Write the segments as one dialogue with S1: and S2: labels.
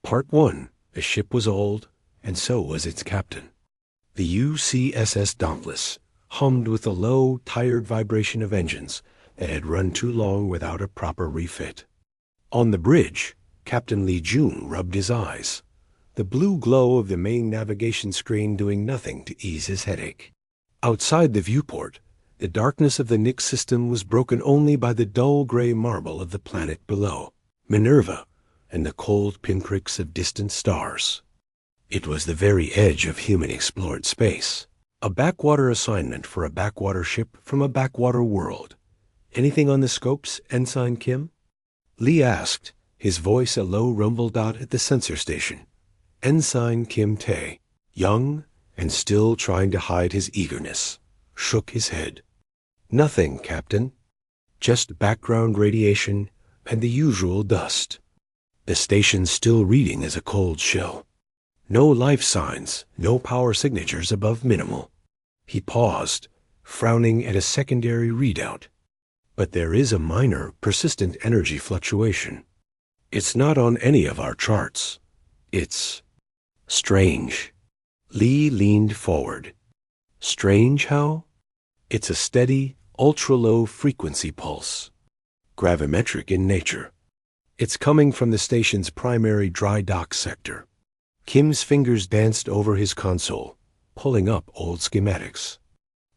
S1: Part 1. The ship was old, and so was its captain. The UCSS Dauntless hummed with the low, tired vibration of engines that had run too long without a proper refit. On the bridge, Captain Lee Jun rubbed his eyes, the blue glow of the main navigation screen doing nothing to ease his headache. Outside the viewport, the darkness of the Nix system was broken only by the dull gray marble of the planet below, Minerva, and the cold pinpricks of distant stars. It was the very edge of human-explored space, a backwater assignment for a backwater ship from a backwater world. Anything on the scopes, Ensign Kim? Lee asked, his voice a low rumble dot at the sensor station. Ensign Kim Tae, young and still trying to hide his eagerness, shook his head. Nothing, Captain. Just background radiation and the usual dust. The station's still reading as a cold shell. No life signs, no power signatures above minimal. He paused, frowning at a secondary readout. But there is a minor, persistent energy fluctuation. It's not on any of our charts. It's strange. Lee leaned forward. Strange how? It's a steady, ultra-low frequency pulse. Gravimetric in nature. It's coming from the station's primary dry dock sector. Kim's fingers danced over his console, pulling up old schematics.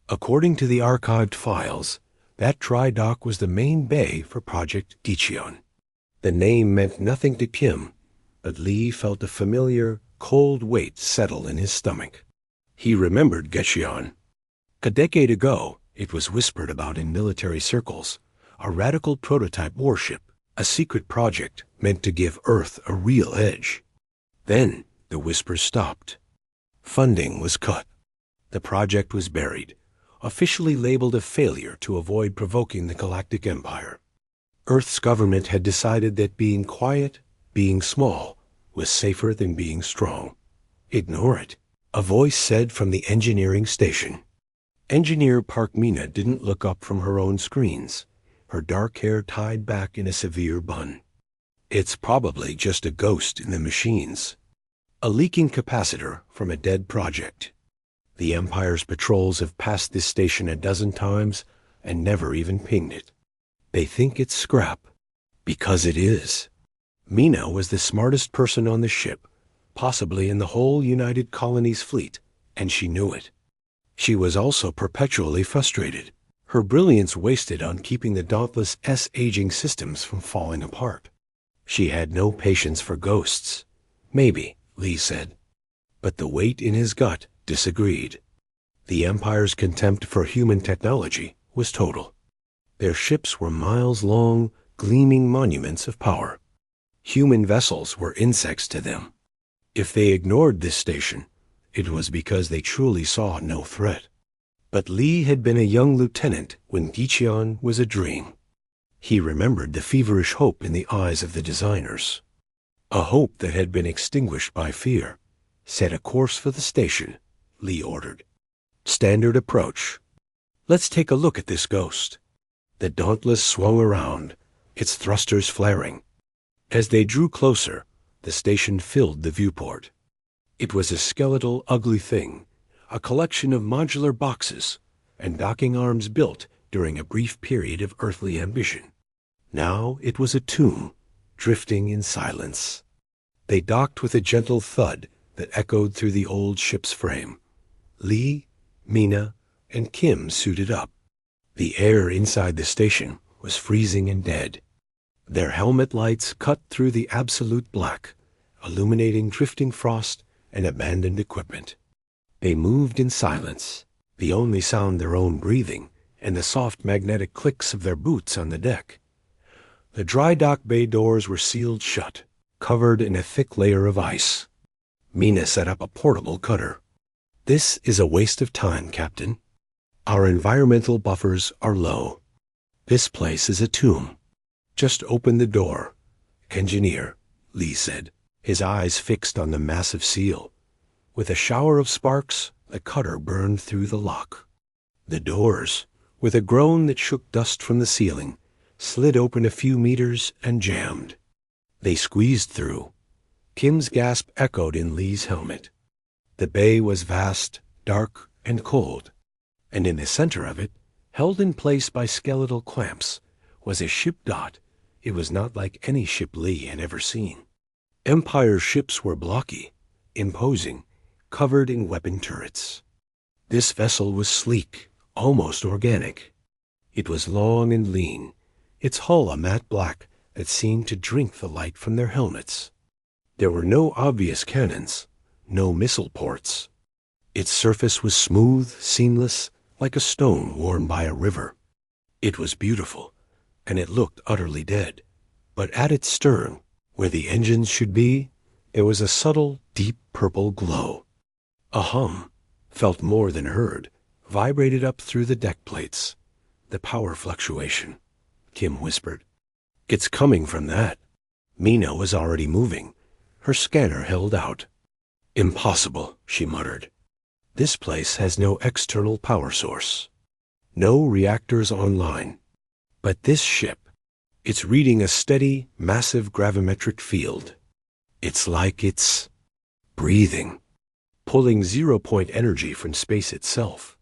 S1: According to the archived files, that dry dock was the main bay for Project Dicheon. The name meant nothing to Kim, but Lee felt a familiar, cold weight settle in his stomach. He remembered Gecheon. A decade ago, it was whispered about in military circles, a radical prototype warship, a secret project meant to give Earth a real edge. Then the whispers stopped. Funding was cut. The project was buried, officially labeled a failure to avoid provoking the Galactic Empire. Earth's government had decided that being quiet, being small, was safer than being strong. Ignore it, a voice said from the engineering station. Engineer Park Mina didn't look up from her own screens, her dark hair tied back in a severe bun. It's probably just a ghost in the machines. A leaking capacitor from a dead project. The Empire's patrols have passed this station a dozen times and never even pinged it. They think it's scrap. Because it is. Mina was the smartest person on the ship, possibly in the whole United Colonies fleet, and she knew it. She was also perpetually frustrated, her brilliance wasted on keeping the Dauntless' aging systems from falling apart. She had no patience for ghosts. Maybe, Lee said. But the weight in his gut disagreed. The Empire's contempt for human technology was total. Their ships were miles-long, gleaming monuments of power. Human vessels were insects to them. If they ignored this station, it was because they truly saw no threat. But Lee had been a young lieutenant when Dicheon was a dream. He remembered the feverish hope in the eyes of the designers. A hope that had been extinguished by fear. Set a course for the station, Lee ordered. Standard approach. Let's take a look at this ghost. The Dauntless swung around, its thrusters flaring. As they drew closer, the station filled the viewport. It was a skeletal, ugly thing, a collection of modular boxes and docking arms built during a brief period of earthly ambition. Now it was a tomb, drifting in silence. They docked with a gentle thud that echoed through the old ship's frame. Lee, Mina, and Kim suited up. The air inside the station was freezing and dead. Their helmet lights cut through the absolute black, illuminating drifting frost and abandoned equipment. They moved in silence, the only sound their own breathing and the soft magnetic clicks of their boots on the deck. The dry dock bay doors were sealed shut, covered in a thick layer of ice. Mina set up a portable cutter. This is a waste of time, Captain. Our environmental buffers are low. This place is a tomb. Just open the door. Engineer, Lee said, his eyes fixed on the massive seal. With a shower of sparks, the cutter burned through the lock. The doors, with a groan that shook dust from the ceiling, slid open a few meters and jammed. They squeezed through. Kim's gasp echoed in Lee's helmet. The bay was vast, dark, and cold, and in the center of it, held in place by skeletal clamps, was a ship dot. It was not like any ship Lee had ever seen. Empire ships were blocky, imposing, covered in weapon turrets. This vessel was sleek, almost organic. It was long and lean, its hull a matte black that seemed to drink the light from their helmets. There were no obvious cannons, no missile ports. Its surface was smooth, seamless, like a stone worn by a river. It was beautiful, and it looked utterly dead. But at its stern, where the engines should be, there was a subtle, deep purple glow. A hum, felt more than heard, vibrated up through the deck plates. The power fluctuation, Kim whispered. It's coming from that. Mina was already moving. Her scanner held out. Impossible, she muttered. This place has no external power source. No reactors online. But this ship, it's reading a steady, massive gravimetric field. It's like it's breathing, pulling zero-point energy from space itself.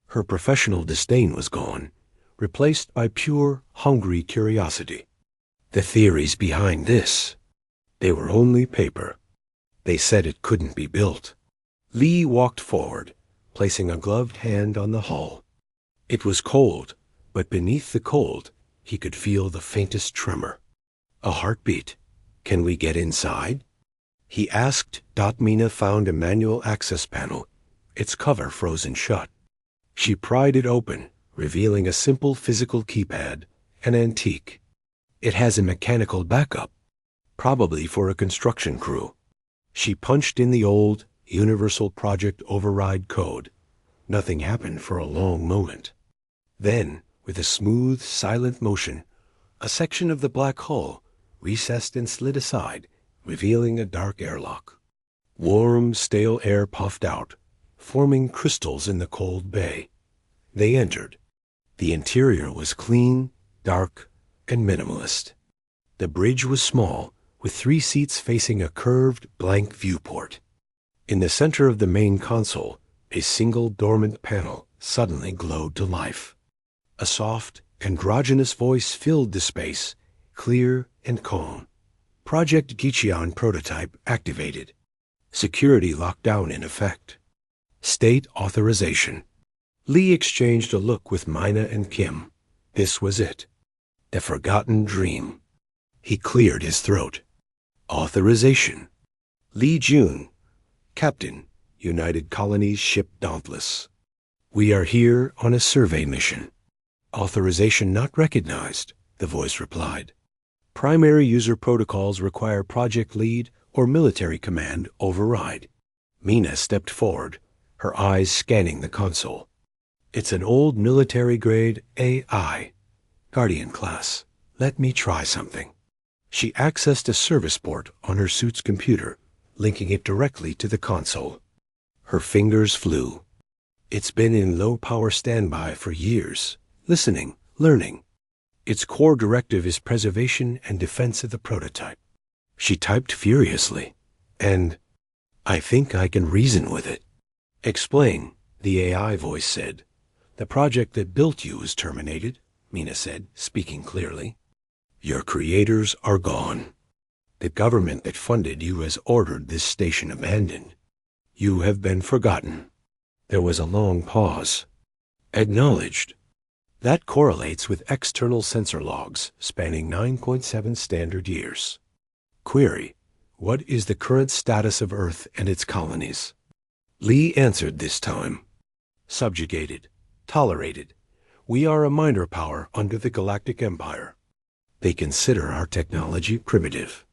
S1: Her professional disdain was gone, replaced by pure, hungry curiosity. The theories behind this, they were only paper. They said it couldn't be built. Lee walked forward, placing a gloved hand on the hull. It was cold, but beneath the cold, he could feel the faintest tremor. A heartbeat. Can we get inside? He asked. Mina found a manual access panel, its cover frozen shut. She pried it open, revealing a simple physical keypad, an antique. It has a mechanical backup, probably for a construction crew. She punched in the old Universal Project Override code. Nothing happened for a long moment. Then, with a smooth, silent motion, a section of the black hull recessed and slid aside, revealing a dark airlock. Warm, stale air puffed out, forming crystals in the cold bay. They entered. The interior was clean, dark, and minimalist. The bridge was small, with 3 seats facing a curved, blank viewport. In the center of the main console, a single dormant panel suddenly glowed to life. A soft, androgynous voice filled the space, clear and calm. Project Gicheon prototype activated. Security lockdown in effect. State authorization. Lee exchanged a look with Mina and Kim. This was it. The forgotten dream. He cleared his throat. Authorization. Lee Jun, Captain, United Colonies Ship Dauntless. We are here on a survey mission. Authorization not recognized, the voice replied. Primary user protocols require project lead or military command override. Mina stepped forward, her eyes scanning the console. It's an old military-grade AI, Guardian class. Let me try something. She accessed a service port on her suit's computer, linking it directly to the console. Her fingers flew. It's been in low-power standby for years, listening, learning. Its core directive is preservation and defense of the prototype. She typed furiously, and I think I can reason with it. Explain, the AI voice said. The project that built you is terminated, Mina said, speaking clearly. Your creators are gone. The government that funded you has ordered this station abandoned. You have been forgotten. There was a long pause. Acknowledged. That correlates with external sensor logs spanning 9.7 standard years. Query, what is the current status of Earth and its colonies? Lee answered this time. Subjugated. Tolerated. We are a minor power under the Galactic Empire. They consider our technology primitive.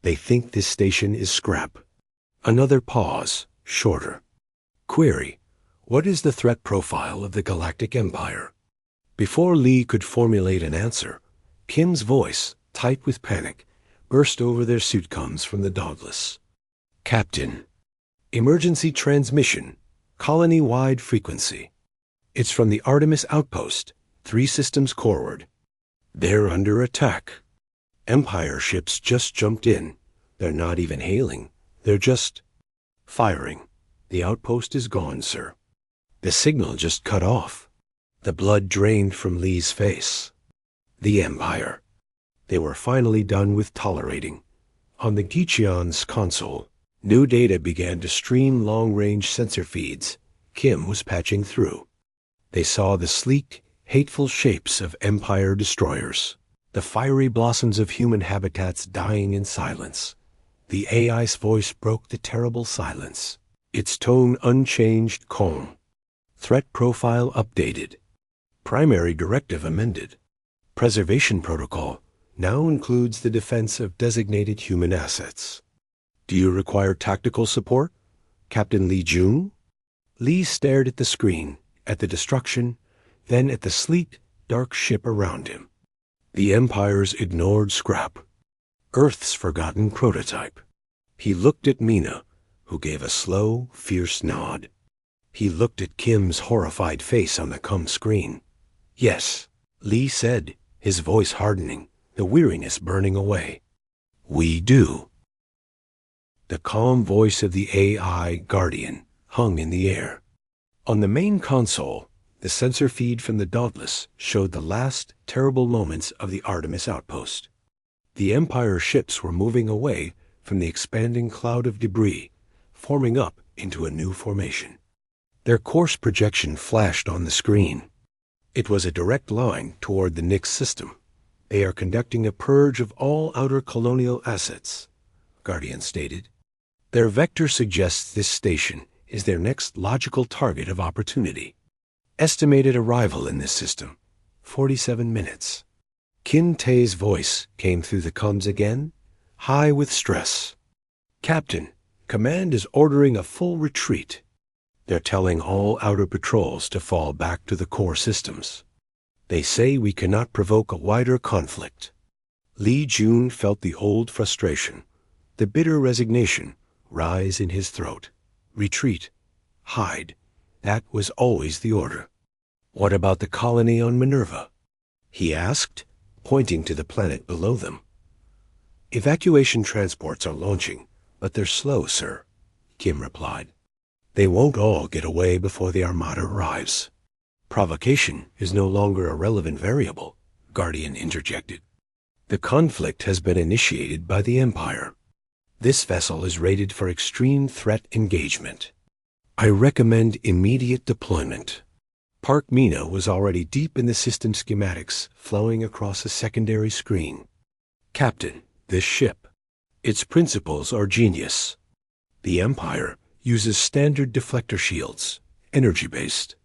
S1: They think this station is scrap. Another pause, shorter. Query, what is the threat profile of the Galactic Empire? Before Lee could formulate an answer, Kim's voice, tight with panic, burst over their suitcoms from the Dauntless. Captain, emergency transmission, colony-wide frequency. It's from the Artemis outpost, 3 systems forward. They're under attack. Empire ships just jumped in. They're not even hailing. They're just firing. The outpost is gone, sir. The signal just cut off. The blood drained from Lee's face. The Empire. They were finally done with tolerating. On the Gicheon's console, new data began to stream long-range sensor feeds. Kim was patching through. They saw the sleek, hateful shapes of Empire destroyers, the fiery blossoms of human habitats dying in silence. The AI's voice broke the terrible silence, its tone unchanged, calm. Threat profile updated. Primary directive amended. Preservation protocol now includes the defense of designated human assets. Do you require tactical support, Captain Lee Jun? Lee stared at the screen, at the destruction, then at the sleek, dark ship around him. The Empire's ignored scrap. Earth's forgotten prototype. He looked at Mina, who gave a slow, fierce nod. He looked at Kim's horrified face on the com screen. Yes, Lee said, his voice hardening, the weariness burning away. We do. The calm voice of the AI Guardian hung in the air. On the main console, the sensor feed from the Dauntless showed the last terrible moments of the Artemis outpost. The Empire ships were moving away from the expanding cloud of debris, forming up into a new formation. Their course projection flashed on the screen. It was a direct line toward the Nix system. They are conducting a purge of all outer colonial assets, Guardian stated. Their vector suggests this station is their next logical target of opportunity. Estimated arrival in this system, 47 minutes. Kim Tae's voice came through the comms again, high with stress. Captain, Command is ordering a full retreat. They're telling all outer patrols to fall back to the core systems. They say we cannot provoke a wider conflict. Lee Jun felt the old frustration, the bitter resignation, rise in his throat. Retreat. Hide. That was always the order. What about the colony on Minerva? He asked, pointing to the planet below them. Evacuation transports are launching, but they're slow, sir, Kim replied. They won't all get away before the Armada arrives. Provocation is no longer a relevant variable, Guardian interjected. The conflict has been initiated by the Empire. This vessel is rated for extreme threat engagement. I recommend immediate deployment. Park Mina was already deep in the system schematics, flowing across a secondary screen. Captain, this ship. Its principles are genius. The Empire uses standard deflector shields, energy-based.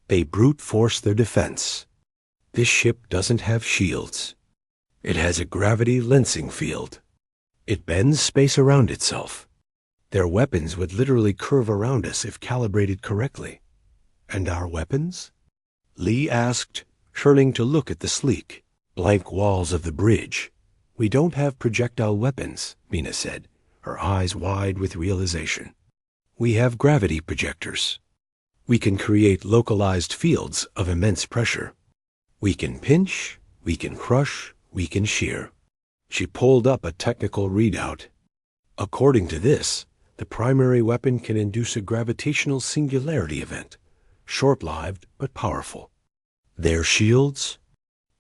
S1: They brute force their defense. This ship doesn't have shields. It has a gravity lensing field. It bends space around itself. Their weapons would literally curve around us if calibrated correctly. And our weapons? Lee asked, turning to look at the sleek, blank walls of the bridge. We don't have projectile weapons, Mina said, her eyes wide with realization. We have gravity projectors. We can create localized fields of immense pressure. We can pinch, we can crush, we can shear. She pulled up a technical readout. According to this, the primary weapon can induce a gravitational singularity event, short-lived but powerful. Their shields?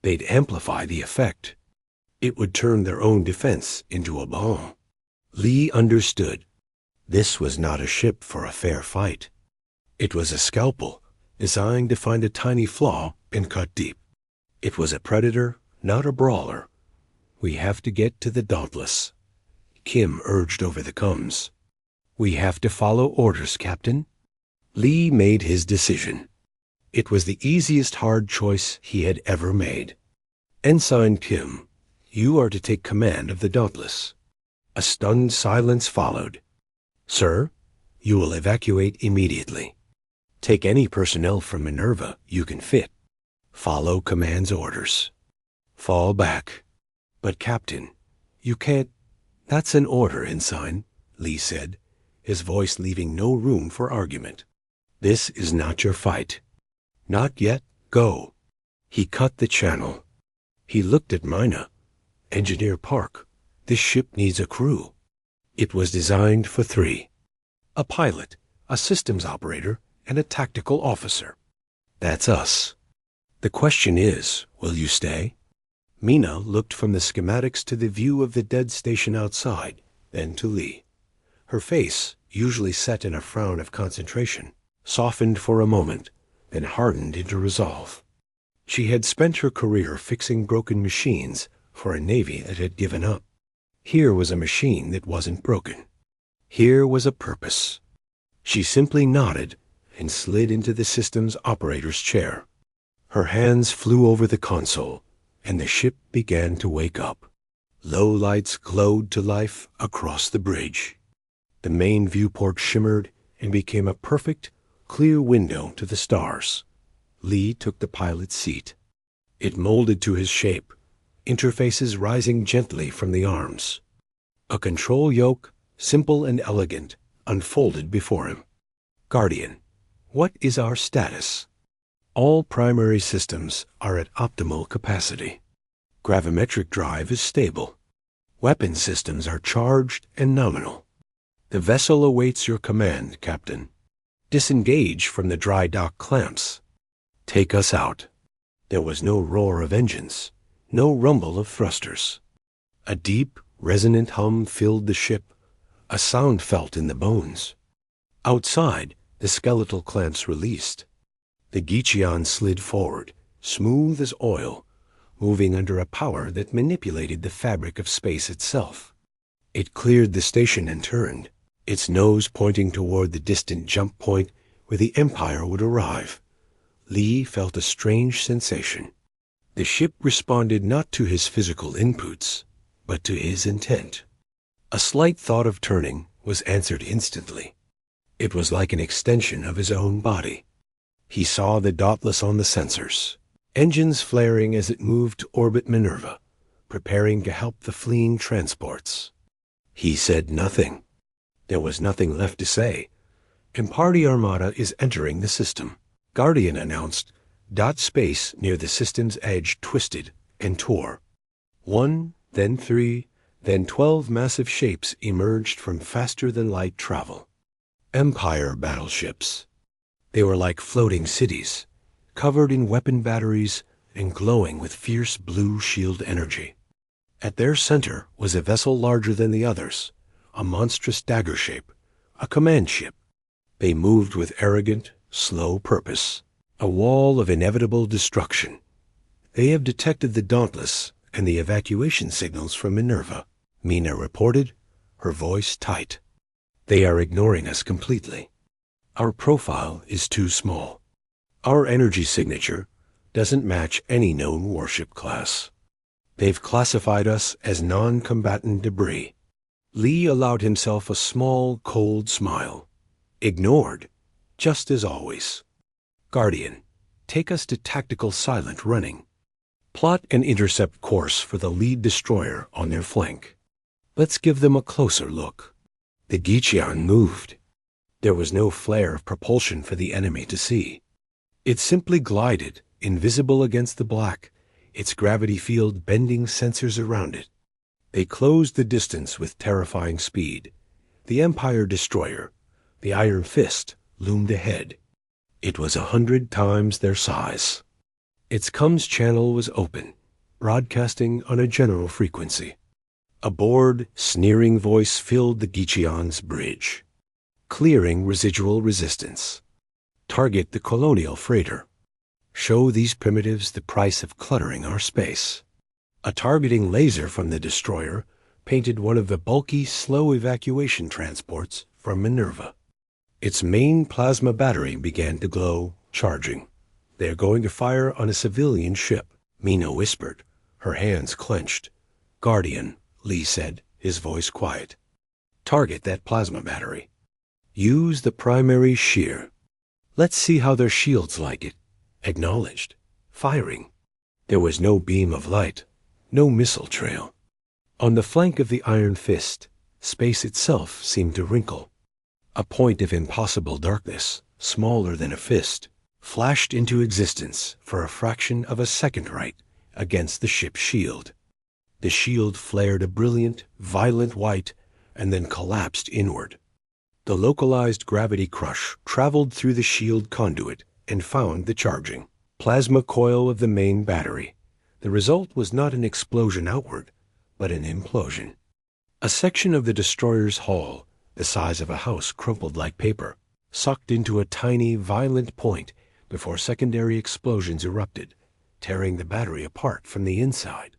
S1: They'd amplify the effect. It would turn their own defense into a bomb. Lee understood. This was not a ship for a fair fight. It was a scalpel, designed to find a tiny flaw and cut deep. It was a predator, not a brawler. We have to get to the Dauntless, Kim urged over the comms. We have to follow orders, Captain. Lee made his decision. It was the easiest hard choice he had ever made. Ensign Kim, you are to take command of the Dauntless. A stunned silence followed. Sir, you will evacuate immediately. Take any personnel from Minerva you can fit. Follow command's orders. Fall back. But Captain, you can't. That's an order, Ensign, Lee said, his voice leaving no room for argument. This is not your fight. Not yet. Go. He cut the channel. He looked at Mina. Engineer Park, this ship needs a crew. It was designed for 3. A pilot, a systems operator, and a tactical officer. That's us. The question is, will you stay? Mina looked from the schematics to the view of the dead station outside, then to Lee. Her face, usually set in a frown of concentration, softened for a moment, then hardened into resolve. She had spent her career fixing broken machines for a navy that had given up. Here was a machine that wasn't broken. Here was a purpose. She simply nodded and slid into the systems operator's chair. Her hands flew over the console, and the ship began to wake up. Low lights glowed to life across the bridge. The main viewport shimmered and became a perfect, clear window to the stars. Lee took the pilot's seat. It molded to his shape, interfaces rising gently from the arms. A control yoke, simple and elegant, unfolded before him. Guardian, what is our status? All primary systems are at optimal capacity. Gravimetric drive is stable. Weapon systems are charged and nominal. The vessel awaits your command, Captain. Disengage from the dry dock clamps. Take us out. There was no roar of engines, no rumble of thrusters. A deep, resonant hum filled the ship, a sound felt in the bones. Outside, the skeletal clamps released. The Geechion slid forward, smooth as oil, moving under a power that manipulated the fabric of space itself. It cleared the station and turned, its nose pointing toward the distant jump point where the Empire would arrive. Lee felt a strange sensation. The ship responded not to his physical inputs, but to his intent. A slight thought of turning was answered instantly. It was like an extension of his own body. He saw the Dauntless on the sensors, engines flaring as it moved to orbit Minerva, preparing to help the fleeing transports. He said nothing. There was nothing left to say. Imparti Armada is entering the system. Guardian announced. Dot space near the system's edge twisted and tore. 1, then 3, then 12 massive shapes emerged from faster-than-light travel. Empire battleships. They were like floating cities, covered in weapon batteries and glowing with fierce blue shield energy. At their center was a vessel larger than the others, a monstrous dagger shape, a command ship. They moved with arrogant, slow purpose, a wall of inevitable destruction. They have detected the Dauntless and the evacuation signals from Minerva, Mina reported, her voice tight. They are ignoring us completely. Our profile is too small. Our energy signature doesn't match any known warship class. They've classified us as non-combatant debris. Lee allowed himself a small, cold smile. Ignored, just as always. Guardian, take us to tactical silent running. Plot an intercept course for the lead destroyer on their flank. Let's give them a closer look. The Geechion moved. There was no flare of propulsion for the enemy to see. It simply glided, invisible against the black, its gravity field bending sensors around it. They closed the distance with terrifying speed. The Empire destroyer, the Iron Fist, loomed ahead. It was 100 times their size. Its comms channel was open, broadcasting on a general frequency. A bored, sneering voice filled the Geechion's bridge. Clearing residual resistance. Target the colonial freighter. Show these primitives the price of cluttering our space. A targeting laser from the destroyer painted one of the bulky, slow evacuation transports from Minerva. Its main plasma battery began to glow, charging. They're going to fire on a civilian ship, Mina whispered, her hands clenched. Guardian, Lee said, his voice quiet. Target that plasma battery. Use the primary shear. Let's see how their shields like it. Acknowledged. Firing. There was no beam of light, no missile trail. On the flank of the Iron Fist, space itself seemed to wrinkle. A point of impossible darkness, smaller than a fist, flashed into existence for a fraction of a second right against the ship's shield. The shield flared a brilliant, violent white, and then collapsed inward. The localized gravity crush traveled through the shield conduit and found the charging plasma coil of the main battery. The result was not an explosion outward, but an implosion. A section of the destroyer's hull, the size of a house crumpled like paper, sucked into a tiny, violent point before secondary explosions erupted, tearing the battery apart from the inside.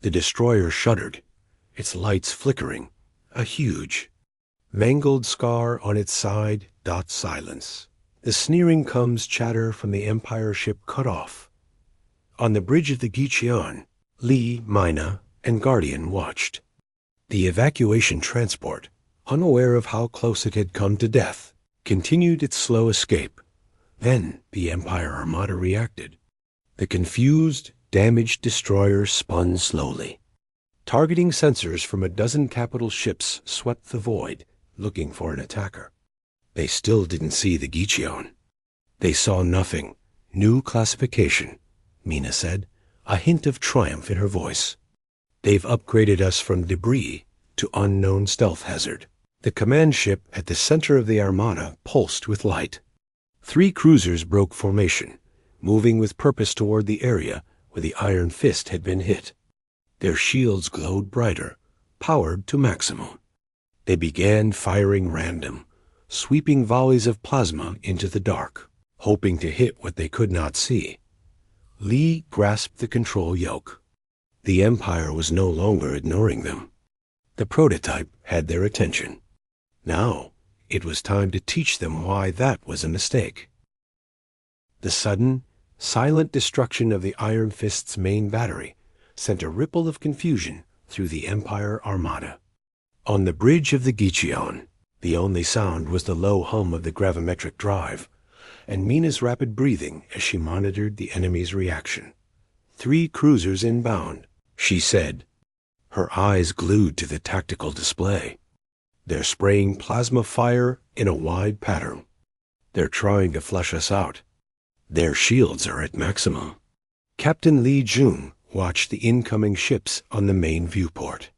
S1: The destroyer shuddered, its lights flickering, a huge, mangled scar on its side dots silence. The sneering comes chatter from the Empire ship cut off. On the bridge of the Gicheon, Lee, Mina, and Guardian watched. The evacuation transport, unaware of how close it had come to death, continued its slow escape. Then the Empire Armada reacted. The confused, damaged destroyer spun slowly. Targeting sensors from a dozen capital ships swept the void, looking for an attacker. They still didn't see the Gicheon. They saw nothing. New classification, Mina said, a hint of triumph in her voice. They've upgraded us from debris to unknown stealth hazard. The command ship at the center of the Armada pulsed with light. 3 cruisers broke formation, moving with purpose toward the area where the Iron Fist had been hit. Their shields glowed brighter, powered to maximum. They began firing random, sweeping volleys of plasma into the dark, hoping to hit what they could not see. Lee grasped the control yoke. The Empire was no longer ignoring them. The prototype had their attention. Now, it was time to teach them why that was a mistake. The sudden, silent destruction of the Iron Fist's main battery sent a ripple of confusion through the Empire Armada. On the bridge of the Gicheon, the only sound was the low hum of the gravimetric drive, and Mina's rapid breathing as she monitored the enemy's reaction. 3 cruisers inbound, she said, her eyes glued to the tactical display. They're spraying plasma fire in a wide pattern. They're trying to flush us out. Their shields are at maximum. Captain Lee Jun watched the incoming ships on the main viewport.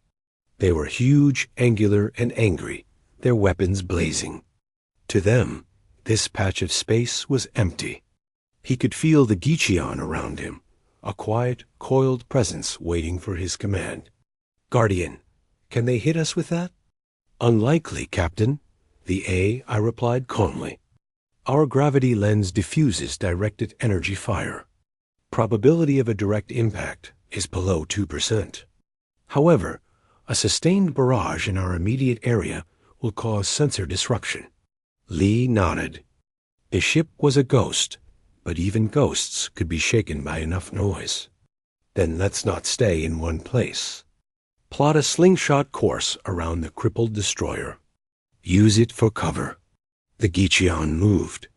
S1: They were huge, angular, and angry, their weapons blazing. To them, this patch of space was empty. He could feel the Gicheon around him, a quiet, coiled presence waiting for his command. Guardian, can they hit us with that? Unlikely, Captain. I replied calmly. Our gravity lens diffuses directed energy fire. Probability of a direct impact is below 2%. However, a sustained barrage in our immediate area will cause sensor disruption. Lee nodded. The ship was a ghost, but even ghosts could be shaken by enough noise. Then let's not stay in one place. Plot a slingshot course around the crippled destroyer. Use it for cover. The Gicheon moved.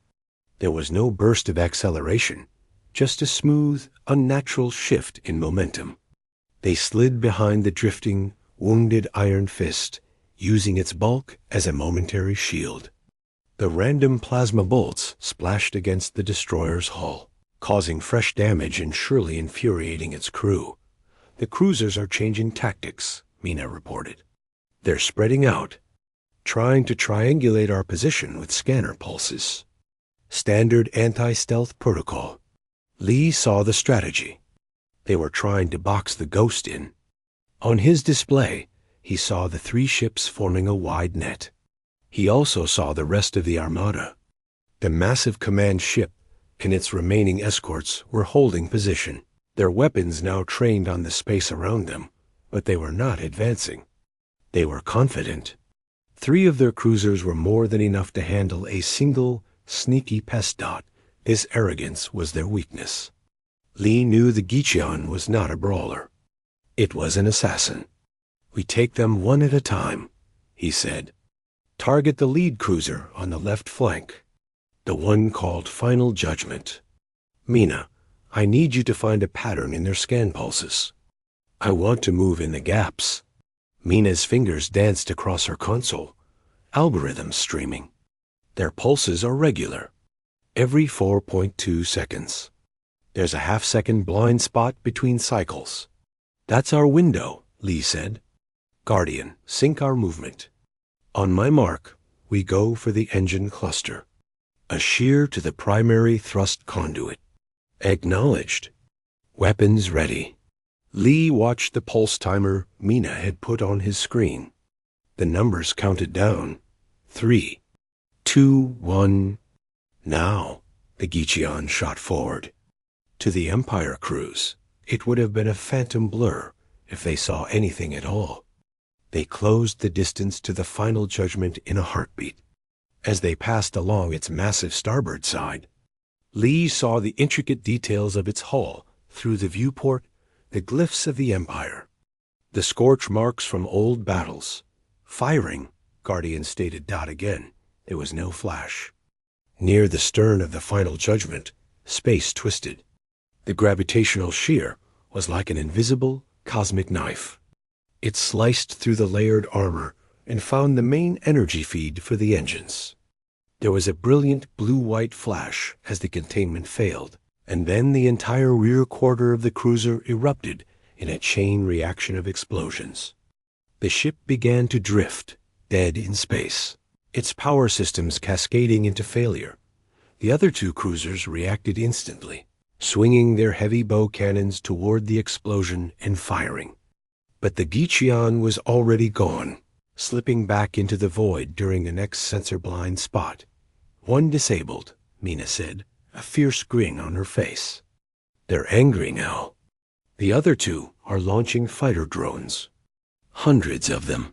S1: There was no burst of acceleration, just a smooth, unnatural shift in momentum. They slid behind the drifting, wounded Iron Fist, using its bulk as a momentary shield. The random plasma bolts splashed against the destroyer's hull, causing fresh damage and surely infuriating its crew. The cruisers are changing tactics, Mina reported. They're spreading out, trying to triangulate our position with scanner pulses. Standard anti-stealth protocol. Lee saw the strategy. They were trying to box the ghost in. On his display, he saw the 3 ships forming a wide net. He also saw the rest of the Armada. The massive command ship and its remaining escorts were holding position, their weapons now trained on the space around them, but they were not advancing. They were confident. 3 of their cruisers were more than enough to handle a single, sneaky pest dot. This arrogance was their weakness. Lee knew the Gicheon was not a brawler. It was an assassin. We take them one at a time, he said. Target the lead cruiser on the left flank, the one called Final Judgment. Mina, I need you to find a pattern in their scan pulses. I want to move in the gaps. Mina's fingers danced across her console, algorithms streaming. Their pulses are regular, every 4.2 seconds. There's a half-second blind spot between cycles. That's our window, Lee said. Guardian, sync our movement. On my mark, we go for the engine cluster. A shear to the primary thrust conduit. Acknowledged. Weapons ready. Lee watched the pulse timer Mina had put on his screen. The numbers counted down. 3, 2, 1. Now, the Geechion shot forward. To the Empire crews, it would have been a phantom blur if they saw anything at all. They closed the distance to the final judgment in a heartbeat. As they passed along its massive starboard side, Lee saw the intricate details of its hull through the viewport, the glyphs of the Empire, the scorch marks from old battles. Firing, Guardian stated. Again, there was no flash. Near the stern of the final judgment, space twisted. The gravitational shear was like an invisible, cosmic knife. It sliced through the layered armor and found the main energy feed for the engines. There was a brilliant blue-white flash as the containment failed, and then the entire rear quarter of the cruiser erupted in a chain reaction of explosions. The ship began to drift, dead in space, its power systems cascading into failure. The other two cruisers reacted instantly, swinging their heavy bow cannons toward the explosion and firing. But the Geechion was already gone, slipping back into the void during the next sensor-blind spot. One disabled, Mina said, a fierce grin on her face. They're angry now. The other two are launching fighter drones. Hundreds of them.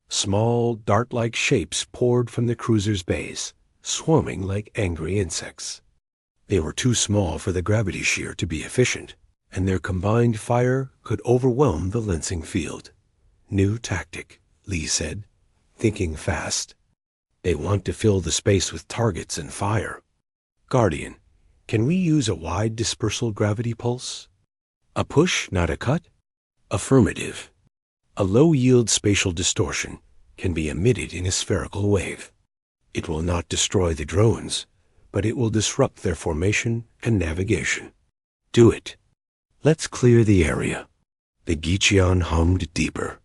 S1: Small, dart-like shapes poured from the cruiser's bays, swarming like angry insects. They were too small for the gravity shear to be efficient, and their combined fire could overwhelm the lensing field. New tactic, Lee said, thinking fast. They want to fill the space with targets and fire. Guardian, can we use a wide dispersal gravity pulse? A push, not a cut? Affirmative. A low-yield spatial distortion can be emitted in a spherical wave. It will not destroy the drones, but it will disrupt their formation and navigation. Do it. Let's clear the area. The Geechion hummed deeper.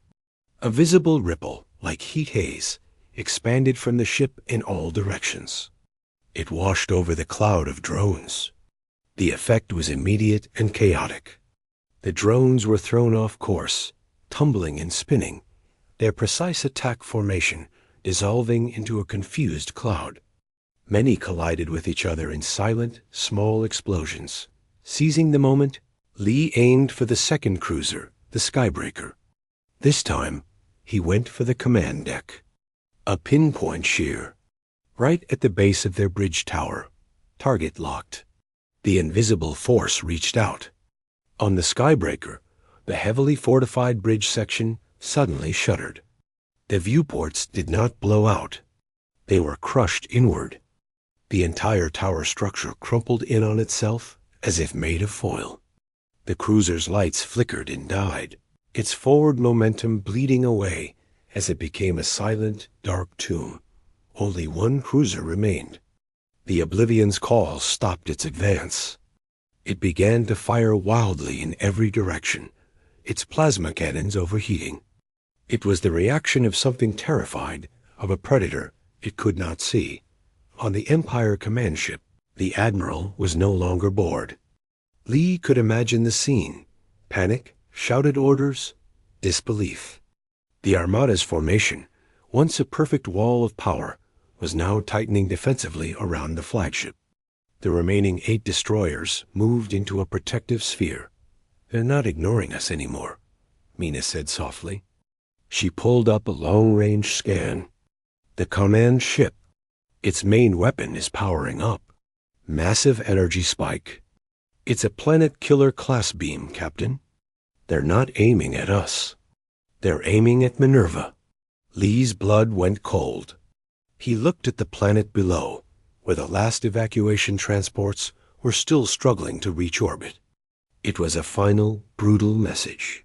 S1: A visible ripple, like heat haze, expanded from the ship in all directions. It washed over the cloud of drones. The effect was immediate and chaotic. The drones were thrown off course, tumbling and spinning, their precise attack formation dissolving into a confused cloud. Many collided with each other in silent, small explosions. Seizing the moment, Lee aimed for the second cruiser, the Skybreaker. This time, he went for the command deck. A pinpoint shear, right at the base of their bridge tower, target locked. The invisible force reached out. On the Skybreaker, the heavily fortified bridge section suddenly shuddered. The viewports did not blow out. They were crushed inward. The entire tower structure crumpled in on itself as if made of foil. The cruiser's lights flickered and died, its forward momentum bleeding away as it became a silent, dark tomb. Only one cruiser remained. The Oblivion's call stopped its advance. It began to fire wildly in every direction, its plasma cannons overheating. It was the reaction of something terrified, of a predator it could not see. On the Empire command ship, the Admiral was no longer bored. Lee could imagine the scene: panic, shouted orders, disbelief. The Armada's formation, once a perfect wall of power, was now tightening defensively around the flagship. The remaining 8 destroyers moved into a protective sphere. They're not ignoring us anymore, Mina said softly. She pulled up a long-range scan. The command ship, its main weapon is powering up. Massive energy spike. It's a planet-killer class beam, Captain. They're not aiming at us. They're aiming at Minerva. Lee's blood went cold. He looked at the planet below, where the last evacuation transports were still struggling to reach orbit. It was a final, brutal message.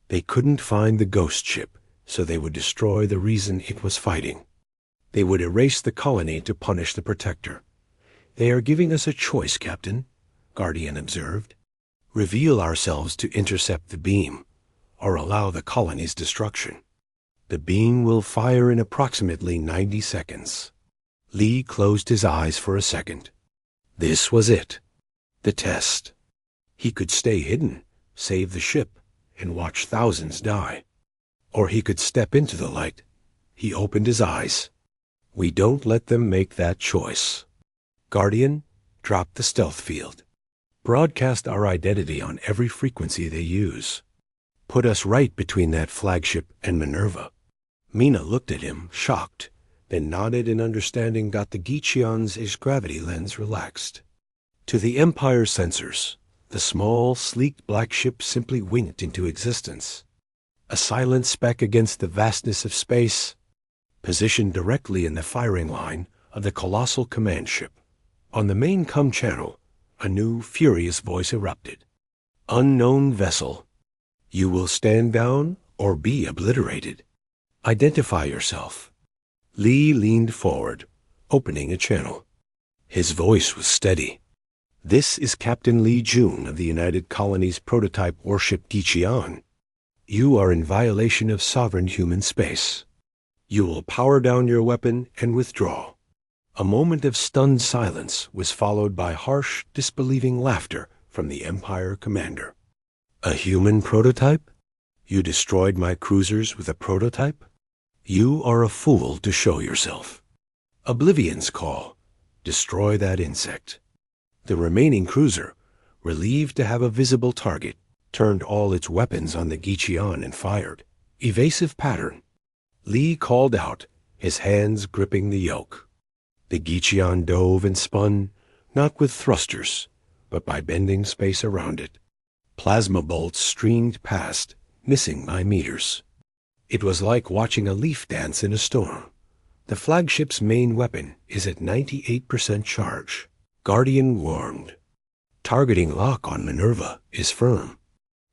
S1: They couldn't find the ghost ship, so they would destroy the reason it was fighting. They would erase the colony to punish the Protector. They are giving us a choice, Captain, Guardian observed. Reveal ourselves to intercept the beam, or allow the colony's destruction. The beam will fire in approximately 90 seconds. Lee closed his eyes for a second. This was it. The test. He could stay hidden, save the ship, and watch thousands die. Or he could step into the light. He opened his eyes. We don't let them make that choice. Guardian, drop the stealth field. Broadcast our identity on every frequency they use. Put us right between that flagship and Minerva. Mina looked at him, shocked, then nodded and understanding got the Geechion's gravity lens relaxed. To the Empire sensors, the small, sleek black ship simply winked into existence. A silent speck against the vastness of space, positioned directly in the firing line of the colossal command ship. On the main comm channel, a new, furious voice erupted. Unknown vessel. You will stand down or be obliterated. Identify yourself. Lee leaned forward, opening a channel. His voice was steady. This is Captain Lee Jun of the United Colonies prototype warship Geechion. You are in violation of sovereign human space. You will power down your weapon and withdraw. A moment of stunned silence was followed by harsh, disbelieving laughter from the Empire commander. A human prototype? You destroyed my cruisers with a prototype? You are a fool to show yourself. Oblivion's call. Destroy that insect. The remaining cruiser, relieved to have a visible target, turned all its weapons on the Geechion and fired. Evasive pattern. Lee called out, his hands gripping the yoke. The Geechion dove and spun, not with thrusters, but by bending space around it. Plasma bolts streamed past, missing by meters. It was like watching a leaf dance in a storm. The flagship's main weapon is at 98% charge. Guardian warned. Targeting lock on Minerva is firm.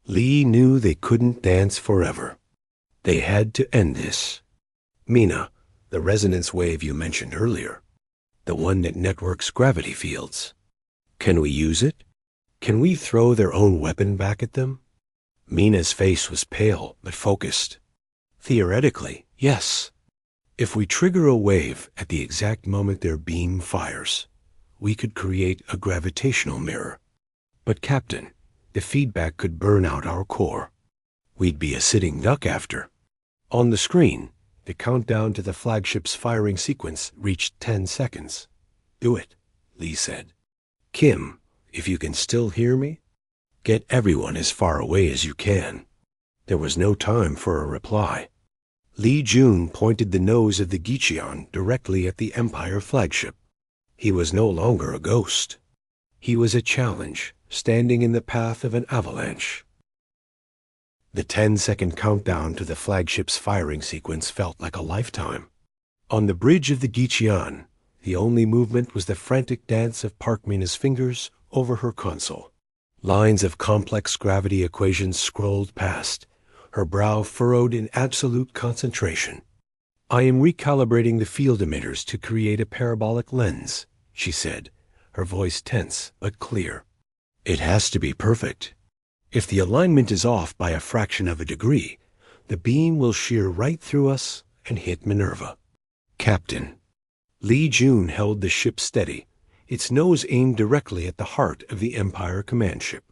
S1: Lee knew they couldn't dance forever. They had to end this. Mina, the resonance wave you mentioned earlier, the one that networks gravity fields. Can we use it? Can we throw their own weapon back at them? Mina's face was pale but focused. Theoretically, yes. If we trigger a wave at the exact moment their beam fires, we could create a gravitational mirror. But Captain, the feedback could burn out our core. We'd be a sitting duck after. On the screen, the countdown to the flagship's firing sequence reached 10 seconds. Do it, Lee said. Kim, if you can still hear me, get everyone as far away as you can. There was no time for a reply. Lee Jun pointed the nose of the Geechion directly at the Empire flagship. He was no longer a ghost. He was a challenge, standing in the path of an avalanche. The 10-second countdown to the flagship's firing sequence felt like a lifetime. On the bridge of the Geechion, the only movement was the frantic dance of Parkmina's fingers over her console. Lines of complex gravity equations scrolled past, her brow furrowed in absolute concentration. I am recalibrating the field emitters to create a parabolic lens, she said, her voice tense but clear. It has to be perfect. If the alignment is off by a fraction of a degree, the beam will shear right through us and hit Minerva. Captain. Lee Jun held the ship steady, its nose aimed directly at the heart of the Empire command ship.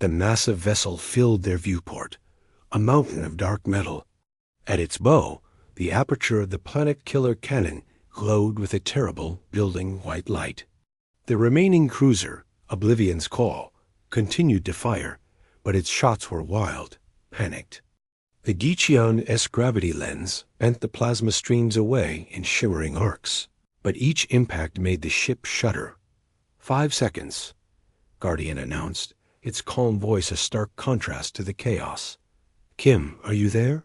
S1: The massive vessel filled their viewport, a mountain of dark metal. At its bow, the aperture of the planet-killer cannon glowed with a terrible, building white light. The remaining cruiser, Oblivion's Call, continued to fire, but its shots were wild, panicked. The Geechion's gravity lens bent the plasma streams away in shimmering arcs, but each impact made the ship shudder. 5 seconds, Guardian announced, its calm voice a stark contrast to the chaos. Kim, are you there?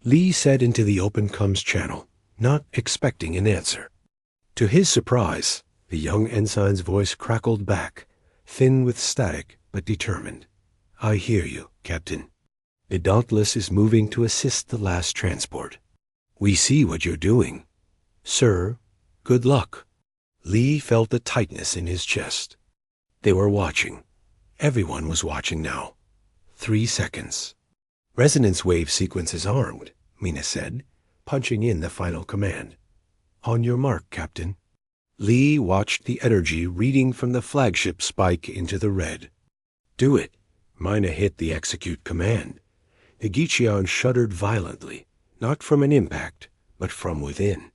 S1: Lee said into the open comms channel, not expecting an answer. To his surprise, the young ensign's voice crackled back, thin with static but determined. I hear you, Captain. The Dauntless is moving to assist the last transport. We see what you're doing. Sir, good luck. Lee felt a tightness in his chest. They were watching. Everyone was watching now. 3 seconds. Resonance wave sequence is armed, Mina said, punching in the final command. "On your mark, Captain." Lee watched the energy reading from the flagship spike into the red. "Do it." Mina hit the execute command. The Gicheon shuddered violently, not from an impact, but from within.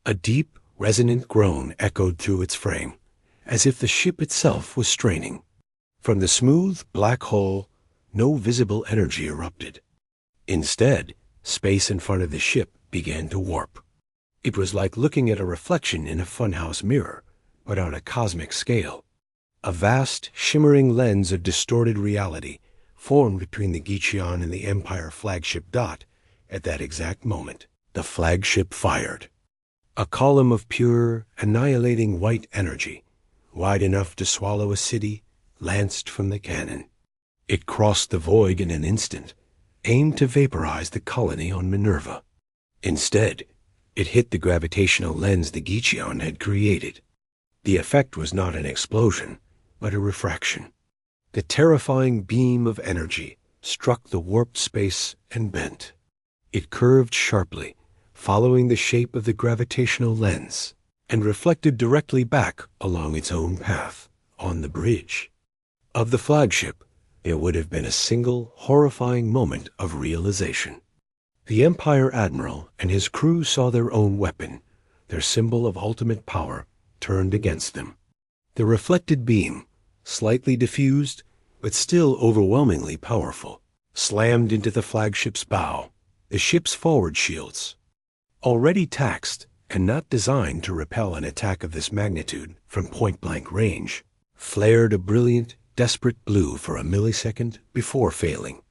S1: A deep, resonant groan echoed through its frame, as if the ship itself was straining. From the smooth, black hull, no visible energy erupted. Instead, space in front of the ship began to warp. It was like looking at a reflection in a funhouse mirror, but on a cosmic scale. A vast, shimmering lens of distorted reality formed between the Gicheon and the Empire flagship Dot at that exact moment. The flagship fired. A column of pure, annihilating white energy, wide enough to swallow a city, lanced from the cannon. It crossed the void in an instant, aimed to vaporize the colony on Minerva. Instead, it hit the gravitational lens the Gicheon had created. The effect was not an explosion, but a refraction. The terrifying beam of energy struck the warped space and bent. It curved sharply, following the shape of the gravitational lens, and reflected directly back along its own path, on the bridge. Of the flagship, there would have been a single, horrifying moment of realization. The Empire Admiral and his crew saw their own weapon, their symbol of ultimate power, turned against them. The reflected beam, slightly diffused, but still overwhelmingly powerful, slammed into the flagship's bow, the ship's forward shields. Already taxed, and not designed to repel an attack of this magnitude from point-blank range, flared a brilliant, desperate blue for a millisecond before failing.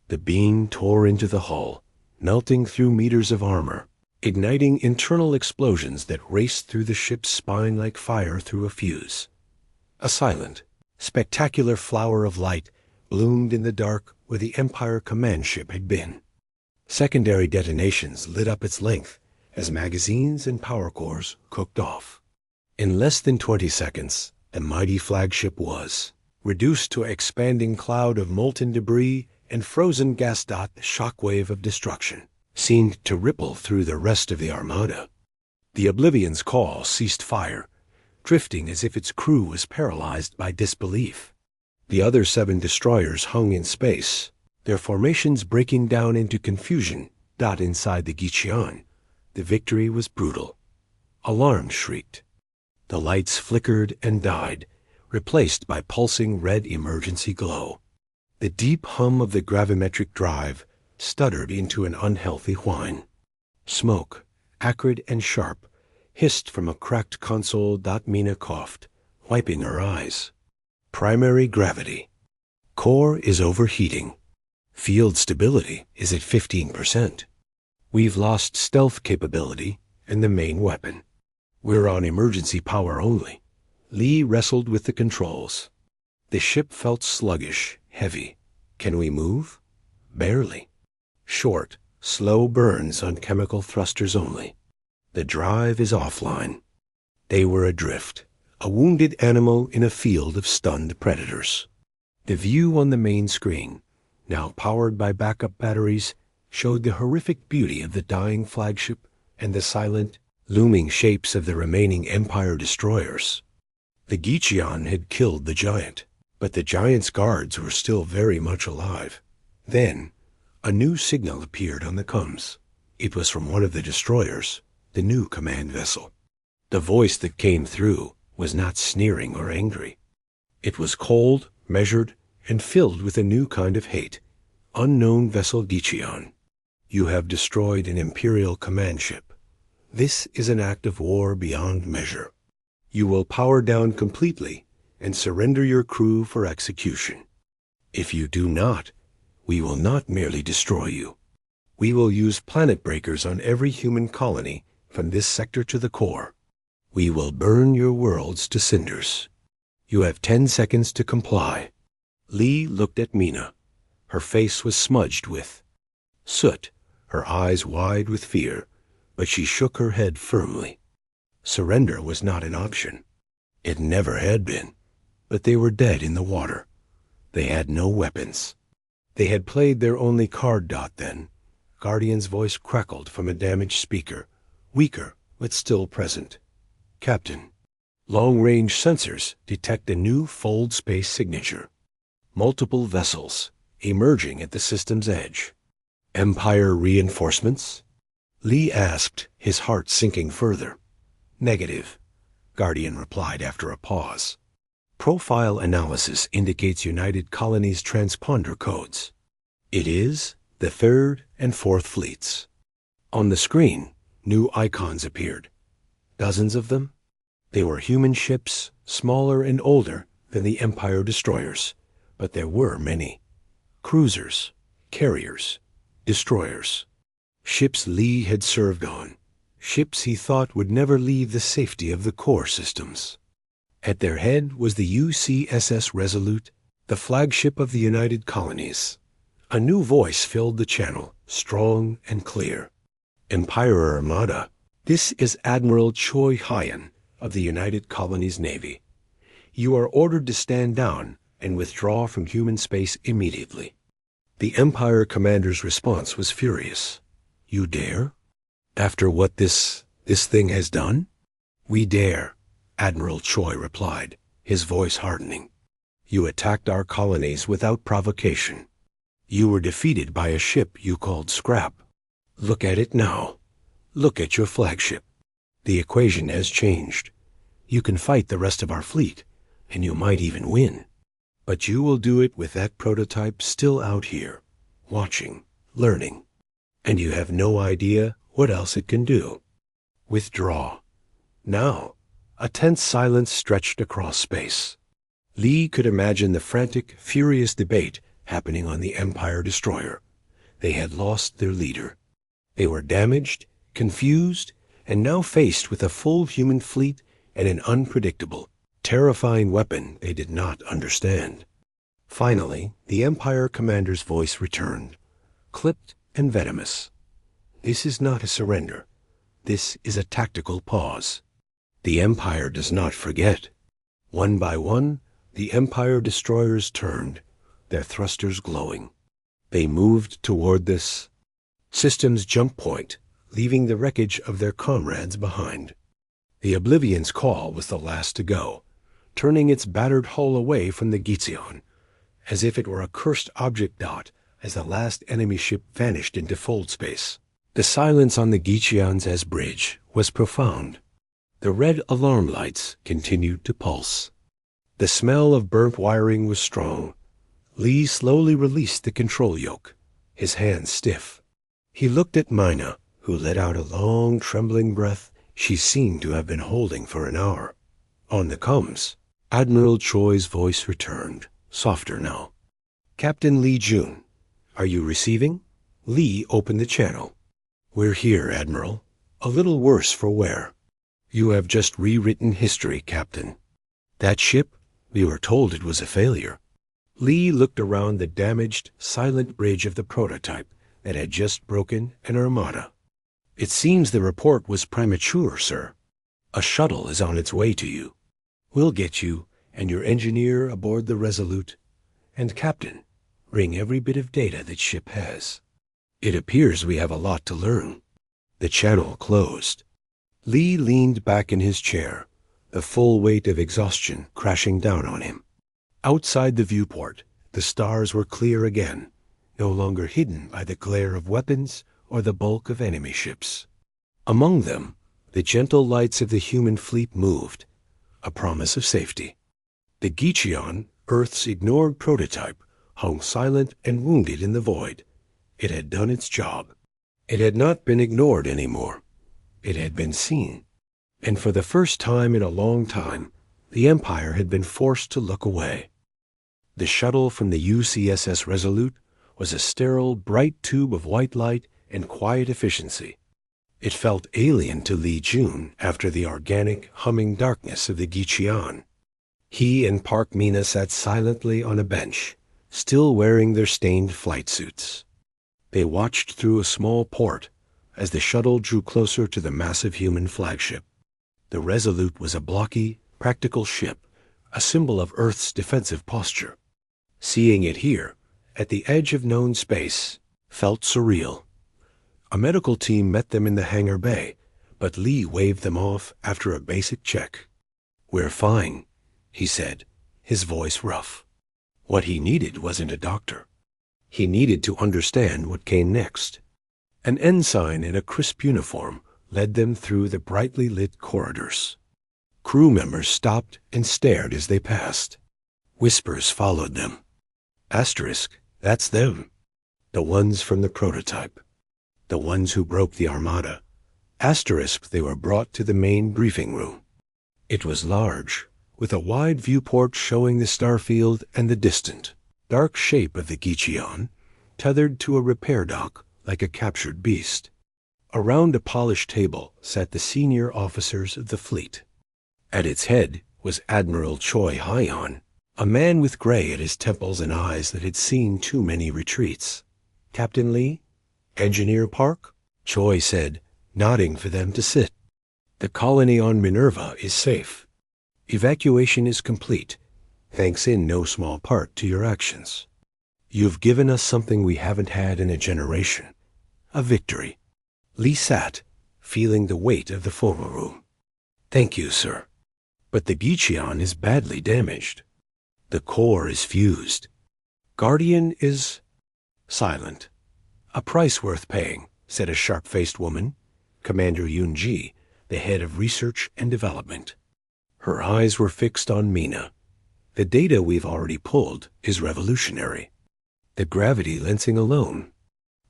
S1: The beam tore into the hull, melting through meters of armor, igniting internal explosions that raced through the ship's spine like fire through a fuse. A silent, spectacular flower of light bloomed in the dark where the Empire command ship had been. Secondary detonations lit up its length as magazines and power cores cooked off. In less than 20 seconds, the mighty flagship was reduced to an expanding cloud of molten debris and frozen gas. The shockwave of destruction seemed to ripple through the rest of the Armada. The Oblivion's call ceased fire, drifting as if its crew was paralyzed by disbelief. The other 7 destroyers hung in space, their formations breaking down into confusion. Inside the Gicheon, the victory was brutal. Alarms shrieked. The lights flickered and died, replaced by pulsing red emergency glow. The deep hum of the gravimetric drive stuttered into an unhealthy whine. Smoke, acrid and sharp, hissed from a cracked console. Mina coughed, wiping her eyes. Primary gravity. Core is overheating. Field stability is at 15%. We've lost stealth capability and the main weapon. We're on emergency power only. Lee wrestled with the controls. The ship felt sluggish, heavy. Can we move? Barely. Short, slow burns on chemical thrusters only. The drive is offline. They were adrift, a wounded animal in a field of stunned predators. The view on the main screen, now powered by backup batteries, showed the horrific beauty of the dying flagship and the silent, looming shapes of the remaining Empire destroyers. The Gicheon had killed the giant, but the giant's guards were still very much alive. Then, a new signal appeared on the comms. It was from one of the destroyers, the new command vessel. The voice that came through was not sneering or angry. It was cold, measured, and filled with a new kind of hate. Unknown vessel Gicheon. You have destroyed an Imperial command ship. This is an act of war beyond measure. You will power down completely and surrender your crew for execution. If you do not, we will not merely destroy you. We will use planet breakers on every human colony from this sector to the core. We will burn your worlds to cinders. You have 10 seconds to comply. Lee looked at Mina. Her face was smudged with soot, her eyes wide with fear, but she shook her head firmly. Surrender was not an option. It never had been. But they were dead in the water. They had no weapons. They had played their only card. Then, Guardian's voice crackled from a damaged speaker, weaker but still present. Captain, long-range sensors detect a new fold space signature. Multiple vessels emerging at the system's edge. Empire reinforcements? Lee asked, his heart sinking further. Negative, Guardian replied after a pause. Profile analysis indicates United Colonies transponder codes. It is the Third and Fourth Fleets. On the screen, new icons appeared. Dozens of them. They were human ships, smaller and older than the Empire destroyers, but there were many. Cruisers, carriers, destroyers. Ships Lee had served on. Ships he thought would never leave the safety of the core systems. At their head was the UCSS Resolute, the flagship of the United Colonies. A new voice filled the channel, strong and clear. Empire Armada, this is Admiral Choi Hyan of the United Colonies Navy. You are ordered to stand down and withdraw from human space immediately. The Empire commander's response was furious. You dare? After what this thing has done? We dare, Admiral Choi replied, his voice hardening. You attacked our colonies without provocation. You were defeated by a ship you called Scrap. Look at it now. Look at your flagship. The equation has changed. You can fight the rest of our fleet, and you might even win. But you will do it with that prototype still out here, watching, learning. And you have no idea what else it can do. Withdraw. Now, a tense silence stretched across space. Lee could imagine the frantic, furious debate happening on the Empire destroyer. They had lost their leader. They were damaged, confused, and now faced with a full human fleet and an unpredictable, terrifying weapon they did not understand. Finally, the Empire commander's voice returned, clipped and venomous. This is not a surrender. This is a tactical pause. The Empire does not forget. One by one, the Empire destroyers turned, their thrusters glowing. They moved toward this system's jump point, leaving the wreckage of their comrades behind. The Oblivion's call was the last to go, turning its battered hull away from the Gizion, as if it were a cursed object dot as the last enemy ship vanished into fold space. The silence on the Gizion's bridge was profound. The red alarm lights continued to pulse. The smell of burnt wiring was strong. Lee slowly released the control yoke, his hands stiff. He looked at Mina, who let out a long, trembling breath she seemed to have been holding for an hour. On the comms, Admiral Choi's voice returned, softer now. Captain Lee Jun, are you receiving? Lee opened the channel. We're here, Admiral. A little worse for wear. You have just rewritten history, Captain. That ship, we were told it was a failure. Lee looked around the damaged, silent bridge of the prototype that had just broken an Armada. It seems the report was premature, sir. A shuttle is on its way to you. We'll get you and your engineer aboard the Resolute. And, Captain, bring every bit of data that ship has. It appears we have a lot to learn. The channel closed. Lee leaned back in his chair, the full weight of exhaustion crashing down on him. Outside the viewport, the stars were clear again, no longer hidden by the glare of weapons or the bulk of enemy ships. Among them, the gentle lights of the human fleet moved, a promise of safety. The Gizion, Earth's ignored prototype, hung silent and wounded in the void. It had done its job. It had not been ignored anymore. It had been seen. And for the first time in a long time, the Empire had been forced to look away. The shuttle from the UCSS Resolute was a sterile, bright tube of white light and quiet efficiency. It felt alien to Lee Jun after the organic, humming darkness of the Gizion. He and Park Mina sat silently on a bench, still wearing their stained flight suits. They watched through a small port as the shuttle drew closer to the massive human flagship. The Resolute was a blocky, practical ship, a symbol of Earth's defensive posture. Seeing it here, at the edge of known space, felt surreal. A medical team met them in the hangar bay, but Lee waved them off after a basic check. "We're fine," he said, his voice rough. What he needed wasn't a doctor. He needed to understand what came next. An ensign in a crisp uniform led them through the brightly lit corridors. Crew members stopped and stared as they passed. Whispers followed them. Asterisk, that's them. The ones from the prototype. The ones who broke the Armada. Asterisk, they were brought to the main briefing room. It was large, with a wide viewport showing the starfield and the distant, dark shape of the Gicheon, tethered to a repair dock like a captured beast. Around a polished table sat the senior officers of the fleet. At its head was Admiral Choi Hyon, a man with gray at his temples and eyes that had seen too many retreats. "Captain Lee? Engineer Park?" Choi said, nodding for them to sit. "The colony on Minerva is safe. Evacuation is complete, thanks in no small part to your actions. You've given us something we haven't had in a generation. A victory." Lee sat, feeling the weight of the photo room. "Thank you, sir. But the Gicheon is badly damaged. The core is fused. Guardian is silent. A price worth paying," said a sharp-faced woman, Commander Yoon-ji, the head of research and development. Her eyes were fixed on Mina. "The data we've already pulled is revolutionary. The gravity lensing alone.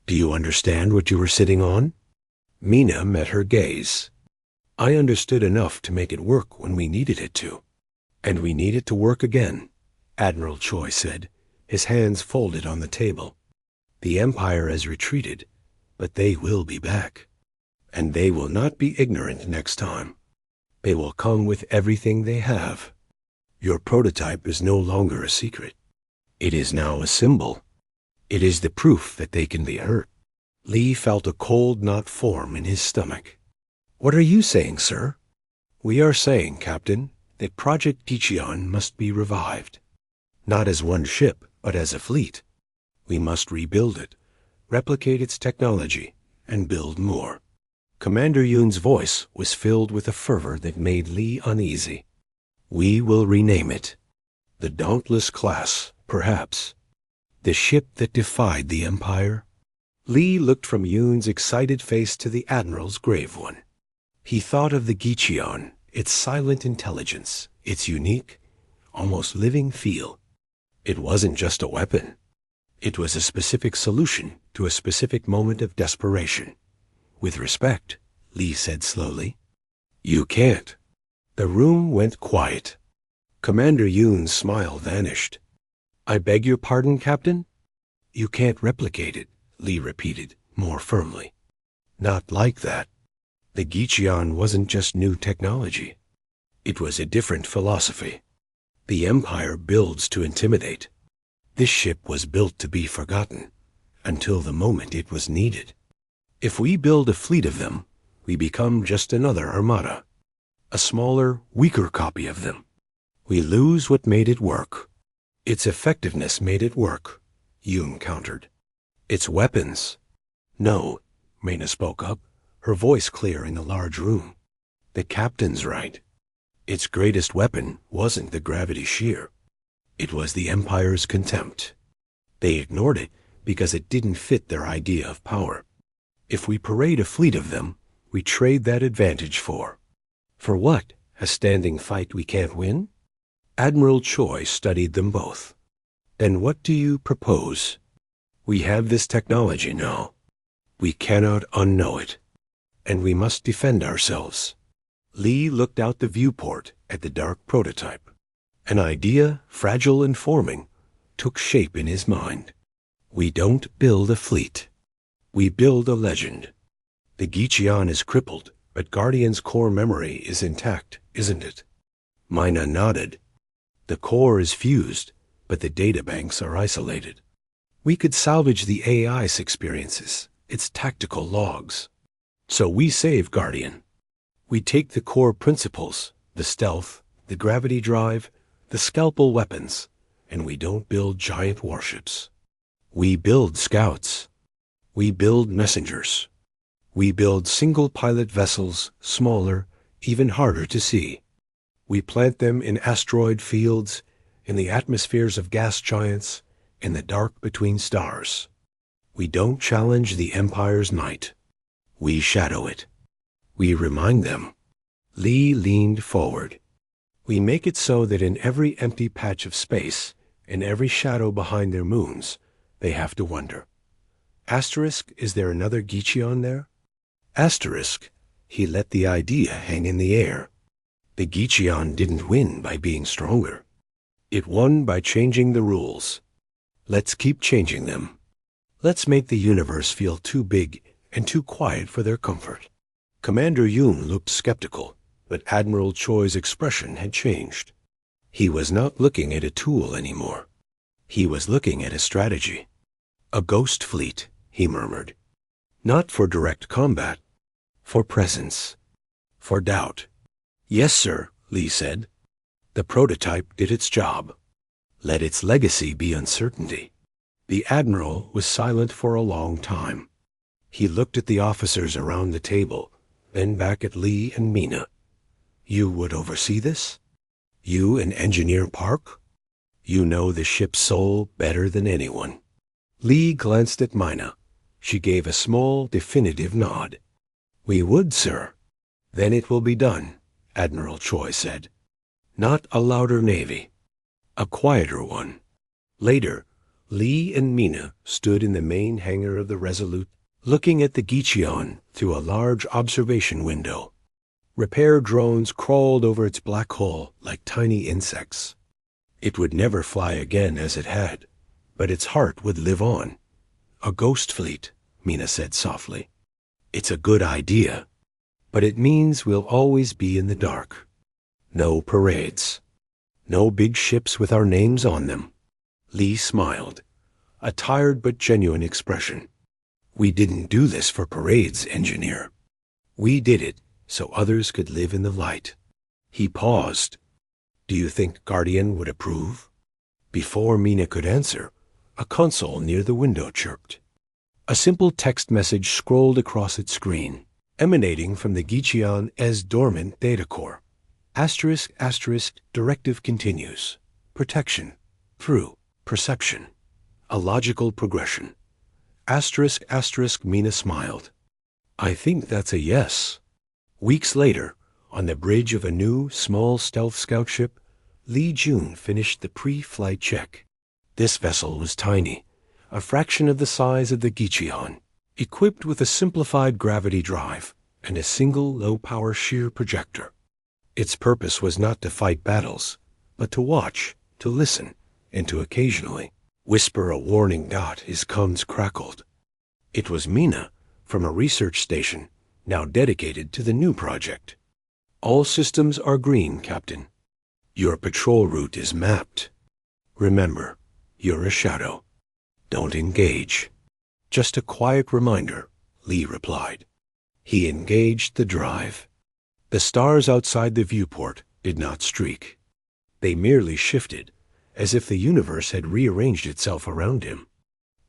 S1: Do you understand what you were sitting on?" Mina met her gaze. "I understood enough to make it work when we needed it to. And we need it to work again," Admiral Choi said, his hands folded on the table. "The Empire has retreated, but they will be back. And they will not be ignorant next time. They will come with everything they have. Your prototype is no longer a secret. It is now a symbol. It is the proof that they can be hurt." Lee felt a cold knot form in his stomach. "What are you saying, sir?" "We are saying, Captain, that Project Gicheon must be revived. Not as one ship, but as a fleet. We must rebuild it, replicate its technology, and build more." Commander Yoon's voice was filled with a fervor that made Lee uneasy. "We will rename it. The Dauntless Class, perhaps. The ship that defied the Empire." Lee looked from Yoon's excited face to the Admiral's grave one. He thought of the Gicheon, its silent intelligence, its unique, almost living feel. It wasn't just a weapon. It was a specific solution to a specific moment of desperation. "With respect," Lee said slowly. "You can't." The room went quiet. Commander Yoon's smile vanished. "I beg your pardon, Captain?" "You can't replicate it," Lee repeated, more firmly. "Not like that. The Gicheon wasn't just new technology. It was a different philosophy. The Empire builds to intimidate. This ship was built to be forgotten, until the moment it was needed. If we build a fleet of them, we become just another Armada. A smaller, weaker copy of them. We lose what made it work." "Its effectiveness made it work," Yoon countered. "Its weapons." "No," Mina spoke up, her voice clear in the large room. "The captain's right. Its greatest weapon wasn't the gravity shear. It was the Empire's contempt. They ignored it because it didn't fit their idea of power. If we parade a fleet of them, we trade that advantage for what? A standing fight we can't win?" Admiral Choi studied them both. "Then what do you propose? We have this technology now. We cannot unknow it. And we must defend ourselves." Lee looked out the viewport at the dark prototype. An idea, fragile and forming, took shape in his mind. "We don't build a fleet. We build a legend. The Gicheon is crippled, but Guardian's core memory is intact, isn't it?" Mina nodded. "The core is fused, but the databanks are isolated. We could salvage the AI's experiences, its tactical logs. So we save Guardian. We take the core principles, the stealth, the gravity drive, the scalpel weapons, and we don't build giant warships. We build scouts. We build messengers. We build single-pilot vessels, smaller, even harder to see. We plant them in asteroid fields, in the atmospheres of gas giants, in the dark between stars. We don't challenge the Empire's might. We shadow it. We remind them. Lee leaned forward. We make it so that in every empty patch of space, in every shadow behind their moons, they have to wonder. Asterisk, is there another Geechion there? Asterisk, he let the idea hang in the air. The Geechion didn't win by being stronger. It won by changing the rules. Let's keep changing them. Let's make the universe feel too big and too quiet for their comfort. Commander Yoon looked skeptical, but Admiral Choi's expression had changed. He was not looking at a tool anymore. He was looking at a strategy. A ghost fleet, he murmured. Not for direct combat, for presence, for doubt. Yes, sir, Lee said. The prototype did its job. Let its legacy be uncertainty. The Admiral was silent for a long time. He looked at the officers around the table, then back at Lee and Mina. You would oversee this? You and Engineer Park? You know the ship's soul better than anyone. Lee glanced at Mina. She gave a small, definitive nod. We would, sir. Then it will be done, Admiral Choi said. Not a louder navy. A quieter one. Later, Lee and Mina stood in the main hangar of the Resolute, looking at the Geechion through a large observation window. Repair drones crawled over its black hole like tiny insects. It would never fly again as it had, but its heart would live on. A ghost fleet, Mina said softly. It's a good idea, but it means we'll always be in the dark. No parades. No big ships with our names on them. Lee smiled, a tired but genuine expression. We didn't do this for parades, Engineer. We did it so others could live in the light. He paused. Do you think Guardian would approve? Before Mina could answer, a console near the window chirped. A simple text message scrolled across its screen, emanating from the Geechion as dormant data core. Asterisk, asterisk, directive continues. Protection. Through. Perception. A logical progression. Asterisk, asterisk, Mina smiled. I think that's a yes. Weeks later, on the bridge of a new, small stealth scout ship, Lee Jun finished the pre-flight check. This vessel was tiny, a fraction of the size of the Geechion, equipped with a simplified gravity drive and a single low-power shear projector. Its purpose was not to fight battles, but to watch, to listen, and to occasionally whisper a warning dot as comms crackled. It was Mina, from a research station, now dedicated to the new project. All systems are green, Captain. Your patrol route is mapped. Remember, you're a shadow. Don't engage. Just a quiet reminder, Lee replied. He engaged the drive. The stars outside the viewport did not streak. They merely shifted, as if the universe had rearranged itself around him.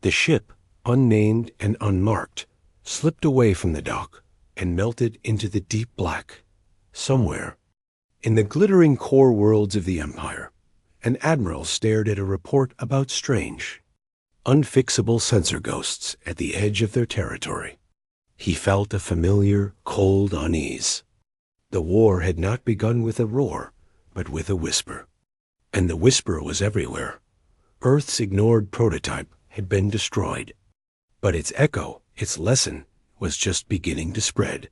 S1: The ship, unnamed and unmarked, slipped away from the dock and melted into the deep black. Somewhere, in the glittering core worlds of the Empire, an admiral stared at a report about strange, unfixable sensor ghosts at the edge of their territory. He felt a familiar, cold unease. The war had not begun with a roar, but with a whisper. And the whisper was everywhere. Earth's ignored prototype had been destroyed. But its echo, its lesson, was just beginning to spread.